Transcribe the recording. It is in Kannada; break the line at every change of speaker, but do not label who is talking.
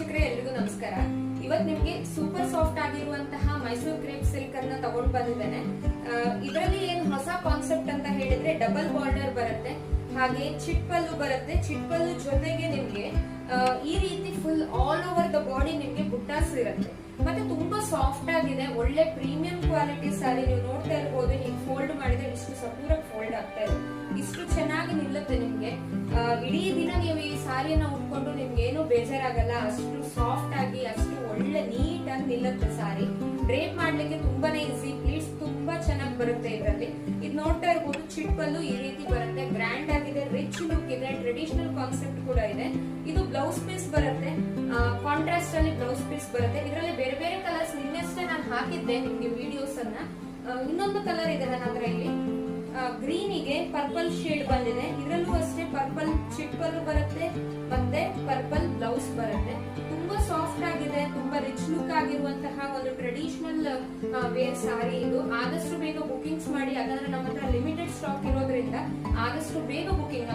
ವೀಕ್ಷಕರೇ ಎಲ್ರಿಗೂ ನಮಸ್ಕಾರ. ಇವತ್ತು ನಿಮ್ಗೆ ಸೂಪರ್ ಸಾಫ್ಟ್ ಆಗಿರುವಂತಹ ಮೈಸೂರು ಕ್ರೇಪ್ ಸಿಲ್ಕ್ ಅನ್ನ ತಗೊಂಡ್ ಬಂದಿದ್ದೇನೆ. ಇದರಲ್ಲಿ ಏನ್ ಹೊಸ ಕಾನ್ಸೆಪ್ಟ್ ಅಂತ ಹೇಳಿದ್ರೆ ಡಬಲ್ ಬಾರ್ಡರ್ ಬರುತ್ತೆ, ಹಾಗೆ ಚಿಟ್ಪಲ್ಲು ಬರುತ್ತೆ. ಚಿಟ್ಪಲ್ಲು ಜೊತೆಗೆ ನಿಮ್ಗೆ ಈ ರೀತಿ full all over the body ನಿಮ್ಗೆ ಬುಟ್ಟಾಸ್ ಇರುತ್ತೆ. ಮತ್ತೆ ತುಂಬಾ ಸಾಫ್ಟ್ ಆಗಿದೆ, ಒಳ್ಳೆ ಪ್ರೀಮಿಯಂ ಕ್ವಾಲಿಟಿ ಸಾರಿ. ನೀವು ನೋಡ್ತಾ ಇರ್ಬೋದು, ಹೀಗೆ ಫೋಲ್ಡ್ ಮಾಡಿದ್ರೆ ಇಷ್ಟು ಸಪೂರಕ್ಕೆ ಫೋಲ್ಡ್ ಆಗ್ತಾ ಇದೆ, ಇಷ್ಟು ಚೆನ್ನಾಗಿ ನಿಲ್ಲುತ್ತೆ ನಿಮ್ಗೆ. ಇಡೀ ದಿನ ನೀವು ಈ ಸಾರಿಯನ್ನ ಉಟ್ಕೊಂಡು ನಿಮ್ಗೆ ಏನು ಬೇಜಾರಾಗಲ್ಲ, ಅಷ್ಟು ಸಾಫ್ಟ್ ಆಗಿ ಅಷ್ಟು ಒಳ್ಳೆ ನೀಟ್ ಆಗಿ ನಿಲ್ಲುತ್ತೆ ಸಾರಿ. ಡ್ರೇಪ್ ಮಾಡ್ಲಿಕ್ಕೆ ತುಂಬಾನೇ ಈಸಿ, ಪ್ಲೀಟ್ಸ್ ತುಂಬಾ ಚೆನ್ನಾಗಿ ಬರುತ್ತೆ ಇದರಲ್ಲಿ. ಇದು ನೋಡ್ತಾ ಇರ್ಬೋದು, ಚಿಟ್ಪಲ್ಲು ಈ ರೀತಿ ಬರುತ್ತೆ, ಗ್ರ್ಯಾಂಡ್ ಆಗಿದೆ, ರಿಚ್ ಲುಕ್ ಇದೆ, ಟ್ರೆಡಿಷನಲ್ ಕಾನ್ಸೆಪ್ಟ್ ಕೂಡ ಇದೆ. ಇದು ಬ್ಲೌಸ್ ಪೀಸ್ ಬರುತ್ತೆ, ಕಾಂಟ್ರಾಸ್ಟ್ ಅಲ್ಲಿ ಬ್ಲೌಸ್ ಪೀಸ್ ಬರುತ್ತೆ. ಇದರಲ್ಲಿ ಬೇರೆ ಬೇರೆ ಕಲರ್ಸ್ ನಿನ್ನೆಷ್ಟೇ ನಾನು ಹಾಕಿದ್ದೆ ನಿಮ್ಗೆ ವಿಡಿಯೋಸ್ ಅನ್ನ. ಇನ್ನೊಂದು ಕಲರ್ ಇದೆ ನನ್ನ ಹತ್ರ ಇಲ್ಲಿ, ಗ್ರೀನ್ ಗೆ ಪರ್ಪಲ್ ಶೇಡ್ ಬಂದಿದೆ. ಇದರಲ್ಲೂ ಅಷ್ಟೇ ಪರ್ಪಲ್ ಚಿಟ್ಪಲ್ಲು ಬರುತ್ತೆ, ಮತ್ತೆ ಪರ್ಪಲ್ ಬ್ಲೌಸ್ ಬರುತ್ತೆ. ತುಂಬಾ ಸಾಫ್ಟ್ ಆಗಿದೆ, ತುಂಬಾ ರಿಚ್ ಲುಕ್ ಆಗಿರುವಂತಹ ಒಂದು ಟ್ರೆಡಿಷನಲ್ ವೇರ್ ಸಾರಿ ಇದು. ಆದಷ್ಟು ಬೇಗ ಬುಕಿಂಗ್ಸ್ ಮಾಡಿ, ಯಾಕಂದ್ರೆ ನಮ್ಮ ಹತ್ರ ಲಿಮಿಟೆಡ್ ಸ್ಟಾಕ್ ಇರೋದ್ರಿಂದ ಆದಷ್ಟು ಬೇಗ ಬುಕಿಂಗ್